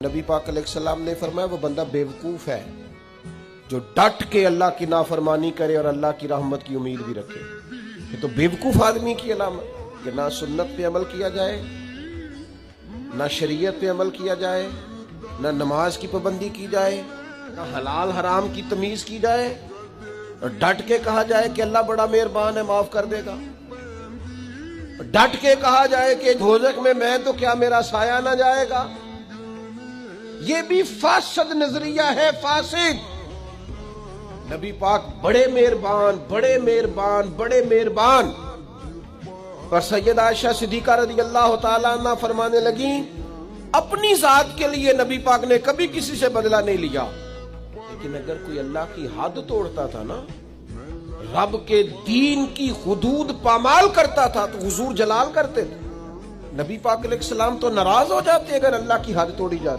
नबी पाक अलैहिस्सलाम ने फरमाया वो बंदा बेवकूफ है जो डट के अल्लाह की नाफरमानी करे और अल्लाह की रहमत की उम्मीद भी रखे। ये तो बेवकूफ आदमी की अलामत कि ना सुन्नत पे अमल किया जाए, ना शरीयत पे अमल किया जाए, ना नमाज की पाबंदी की जाए, ना हलाल हराम की तमीज की जाए और डट के कहा जाए कि अल्लाह बड़ा मेहरबान है माफ कर देगा। डट के कहा जाए कि दोज़ख में मैं तो क्या मेरा साया ना जाएगा। ये भी फासिद नजरिया है, फासिद। नबी पाक बड़े मेहरबान, बड़े मेहरबान, बड़े मेहरबान। और सैयदा आयशा सिद्दीका रज़ी अल्लाह तआला अन्हा फरमाने लगी, अपनी जात के लिए नबी पाक ने कभी किसी से बदला नहीं लिया, लेकिन अगर कोई अल्लाह की हद तोड़ता था ना, रब के दीन की हुदूद पामाल करता था तो हुजूर जलाल करते थे। नबी पाक अलैहिस्सलाम तो नाराज हो जाते अगर अल्लाह की हद तोड़ी जाती।